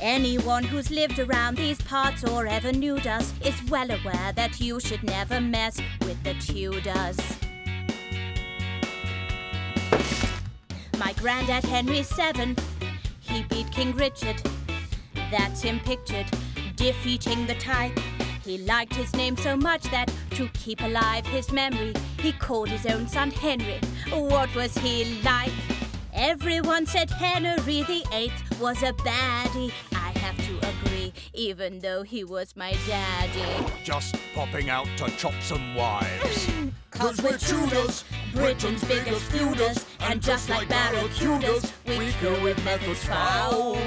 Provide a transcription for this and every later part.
Anyone who's lived around these parts or ever knew us is well aware that you should never mess with the Tudors. My grandad Henry VII, he beat King Richard. That's him pictured, defeating the type. He liked his name so much that, to keep alive his memory, he called his own son Henry. What was he like? Everyone said Henry VIII was a baddie. I have to agree, even though he was my daddy. Just popping out to chop some wives. 'Cause we're Tudors, Britain's biggest feuders, and just like barracudas, we kill with methods foul.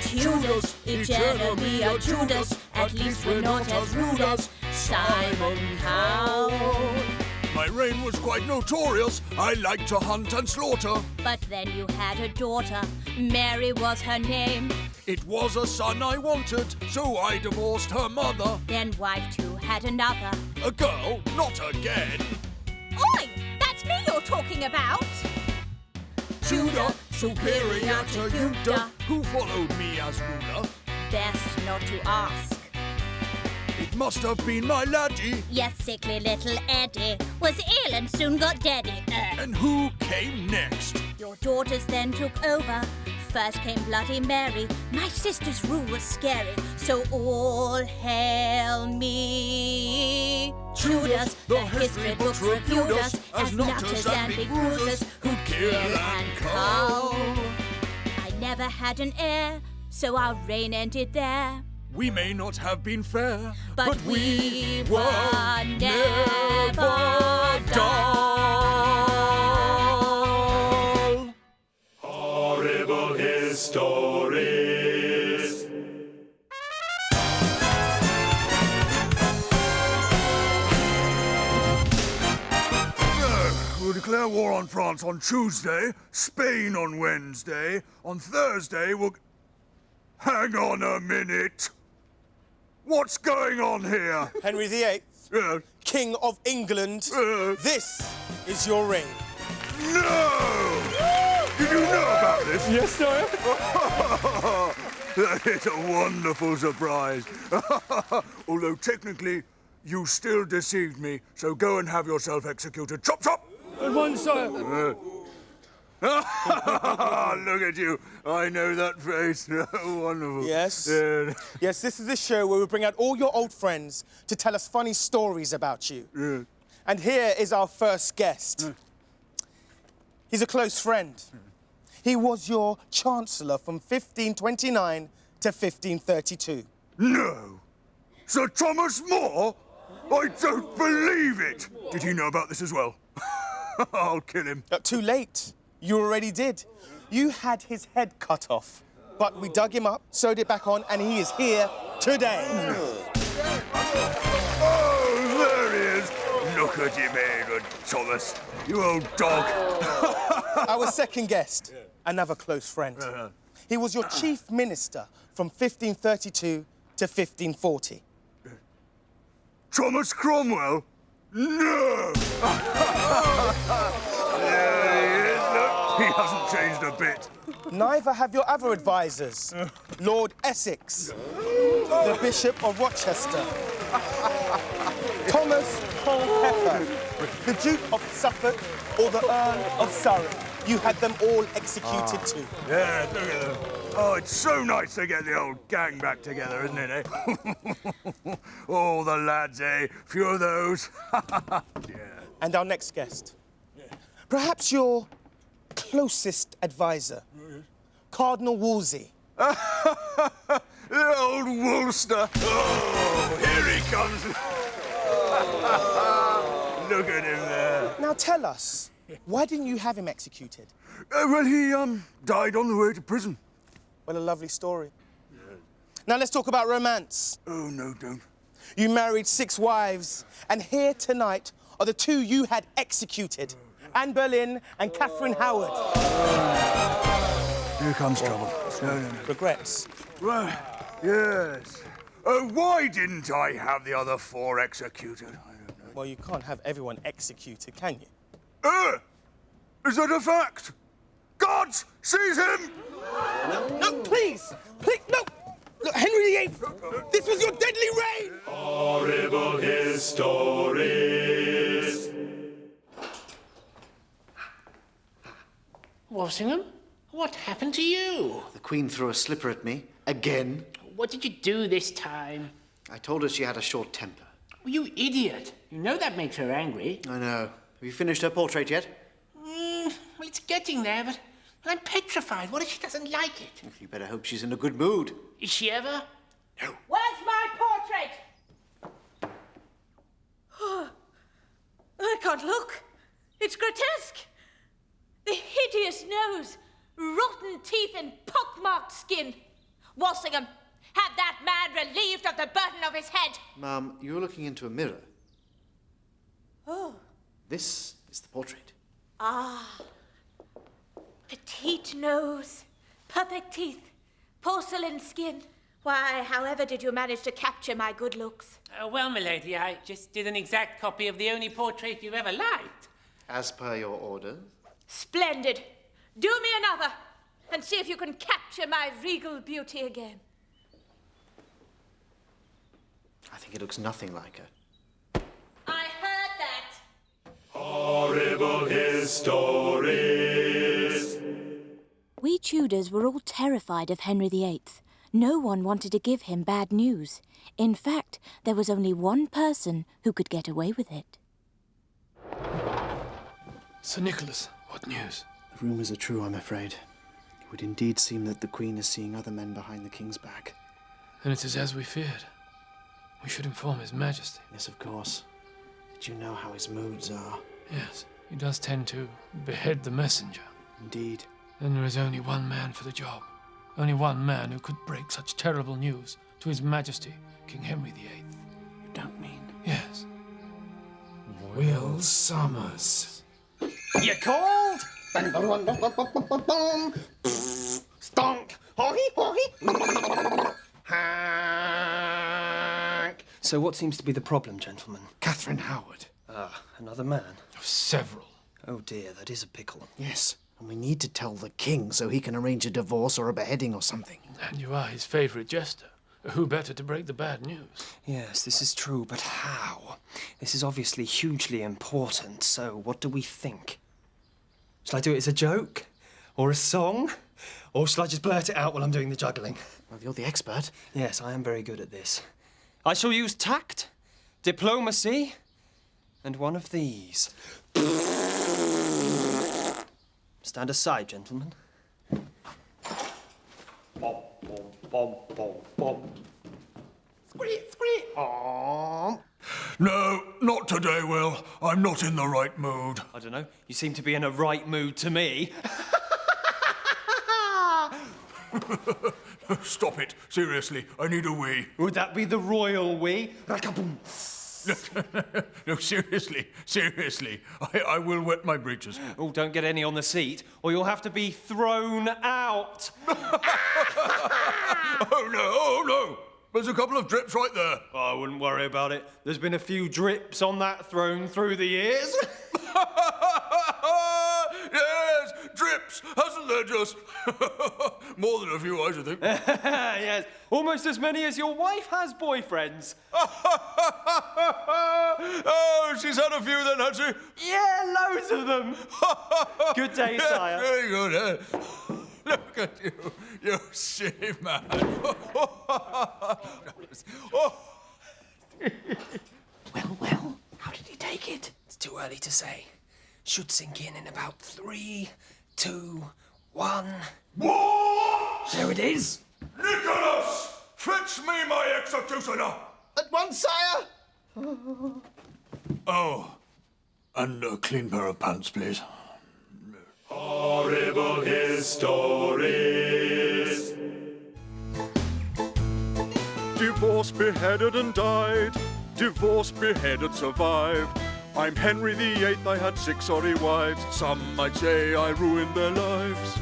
Tudors, each enemy are Tudors, at least we're not as rude as Simon Cowell. My reign was quite notorious. I liked to hunt and slaughter. But then you had a daughter, Mary was her name. It was a son I wanted, so I divorced her mother. Then wife two had another. A girl, not again. Oi! That's me you're talking about! Tudor, superior to Tudor, who followed me as ruler. Best not to ask. It must have been my laddie. Yes, sickly little Eddie was ill and soon got deady. And who came next? Your daughters then took over. First came Bloody Mary. My sister's rule was scary, so all hail me. Tudors, the history books reviewed us as nutters and big bruisers who'd kill and cull. I never had an heir, so our reign ended there. We may not have been fair, but we were never dull. Horrible Histories. We'll declare war on France on Tuesday, Spain on Wednesday. On Thursday, we'll... Hang on a minute. What's going on here? Henry VIII, King of England, this is your ring. No! Did you know about this? Yes, sir. That is a wonderful surprise. Although technically, you still deceived me, so go and have yourself executed. Chop, chop! At once, sir. Look at you. I know that face. Wonderful. Yes. Yes, this is a show where we bring out all your old friends to tell us funny stories about you. And here is our first guest. He's a close friend. He was your chancellor from 1529 to 1532. No. Sir Thomas More? I don't believe it. Did he know about this as well? I'll kill him. Too late. You already did. You had his head cut off, but we dug him up, sewed it back on, and he is here today. Oh, there he is. Look at him, Edward Thomas. You old dog. Our second guest, another close friend. He was your chief minister from 1532 to 1540. Thomas Cromwell? No! There he is, look. He hasn't changed a bit. Neither have your other advisors. Lord Essex, the Bishop of Rochester, Thomas Culpeper, the Duke of Suffolk, or the Earl of Surrey. You had them all executed too. Yeah, look at them. Oh, it's so nice to get the old gang back together, isn't it, eh? Oh, the lads, eh? Few of those. Yeah. And our next guest. Perhaps your closest advisor, Cardinal Wolsey. The old Wolster. Oh, here he comes. Look at him there. Now tell us, why didn't you have him executed? Well, he died on the way to prison. Well, a lovely story. Now let's talk about romance. Oh, no, don't. You married 6 wives, and here tonight are the 2 you had executed. Anne Boleyn and Catherine Howard. Here comes trouble. No. Regrets. Right, yes. Why didn't I have the other 4 executed? I don't know. Well, you can't have everyone executed, can you? Is that a fact? Gods, seize him! No, please! Please, no! Look, Henry VIII, this was your deadly reign! Horrible Histories. Walsingham, what happened to you? The Queen threw a slipper at me, again. What did you do this time? I told her she had a short temper. Oh, you idiot. You know that makes her angry. I know. Have you finished her portrait yet? Well, it's getting there, but I'm petrified. What if she doesn't like it? You better hope she's in a good mood. Is she ever? No. Where's my portrait? I can't look. It's grotesque. The hideous nose, rotten teeth and pockmarked skin. Walsingham, have that man relieved of the burden of his head. Mum, you're looking into a mirror. Oh. This is the portrait. Ah. Petite nose, perfect teeth, porcelain skin. Why, however did you manage to capture my good looks? Well, milady, I just did an exact copy of the only portrait you've ever liked. As per your orders. Splendid. Do me another, and see if you can capture my regal beauty again. I think it looks nothing like her. I heard that. Horrible Histories. We Tudors were all terrified of Henry VIII. No one wanted to give him bad news. In fact, there was only one person who could get away with it. Sir Nicholas, what news? The rumours are true, I'm afraid. It would indeed seem that the Queen is seeing other men behind the King's back. Then it is as we feared. We should inform His Majesty. Yes, of course. But you know how his moods are. Yes, he does tend to behead the messenger. Indeed. Then there is only one man for the job. Only one man who could break such terrible news to His Majesty, King Henry VIII. You don't mean? Yes. Will Summers. You called? Stonk! Hank! So what seems to be the problem, gentlemen? Catherine Howard. Ah, another man. Several. Oh dear, that is a pickle. Yes. And we need to tell the King so he can arrange a divorce or a beheading or something. And you are his favourite jester. Who better to break the bad news? Yes, this is true, but how? This is obviously hugely important, so what do we think? Shall I do it as a joke? Or a song? Or shall I just blurt it out while I'm doing the juggling? Well, you're the expert. Yes, I am very good at this. I shall use tact, diplomacy, and one of these. Stand aside, gentlemen. Bom, bom, bom, bom, bom. Squeak, squeak. Aww. No, not today, Will. I'm not in the right mood. I don't know. You seem to be in a right mood to me. Stop it. Seriously, I need a wee. Would that be the royal wee? No, seriously. I will wet my breeches. Oh, don't get any on the seat, or you'll have to be thrown out. Oh, no. There's a couple of drips right there. I wouldn't worry about it. There's been a few drips on that throne through the years. Yes, drips, hasn't there just? More than a few, I should think. Yes, almost as many as your wife has boyfriends. Oh, she's had a few then, has she? Yeah, loads of them. Good day, sire. Very good, eh? Look at you, you silly man. Well, how did he take it? It's too early to say. Should sink in about 3, 2, 1. What? There it is. Nicholas! Fetch me my executioner! At once, sire! Oh, and a clean pair of pants, please. Horrible Histories. Divorced, beheaded and died. Divorced, beheaded, survived. I'm Henry VIII, I had 6 sorry wives. Some might say I ruined their lives.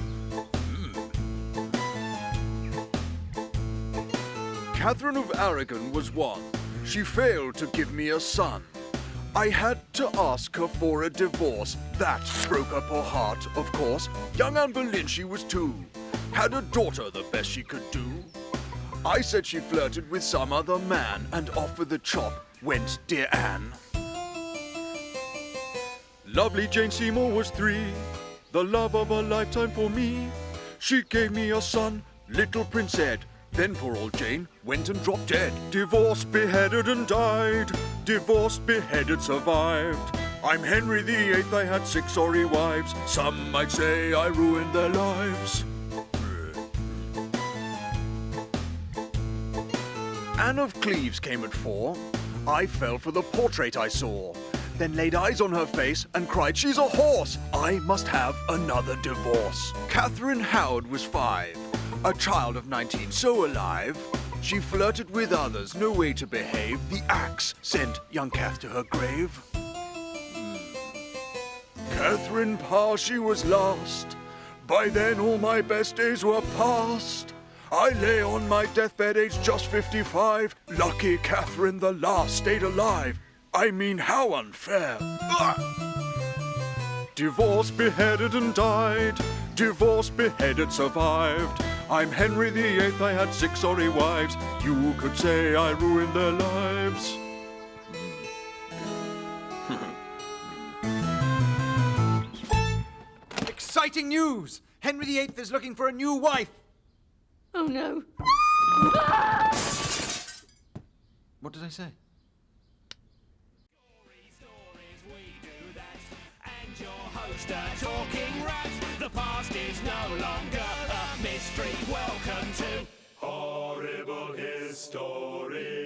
Catherine of Aragon was one. She failed to give me a son. I had to ask her for a divorce. That broke her poor heart, of course. Young Anne Boleyn, she was 2. Had a daughter the best she could do. I said she flirted with some other man, and off with the chop went dear Anne. Lovely Jane Seymour was 3, the love of a lifetime for me. She gave me a son, little Prince Ed. Then poor old Jane went and dropped dead. Divorced, beheaded and died. Divorced, beheaded, survived. I'm Henry VIII, I had 6 sorry wives. Some might say I ruined their lives. Anne of Cleves came at 4. I fell for the portrait I saw. Then laid eyes on her face and cried, she's a horse! I must have another divorce. Catherine Howard was 5. A child of 19, so alive. She flirted with others, no way to behave. The axe sent young Cath to her grave. Catherine Parr, she was last. By then all my best days were past. I lay on my deathbed, aged just 55. Lucky Catherine the last stayed alive. I mean, how unfair. Divorced, beheaded and died. Divorced, beheaded, survived. I'm Henry VIII, I had 6 sorry wives. You could say I ruined their lives. Exciting news! Henry VIII is looking for a new wife. Oh no. What did I say? Talking rats, the past is no longer a mystery. Welcome to Horrible Histories.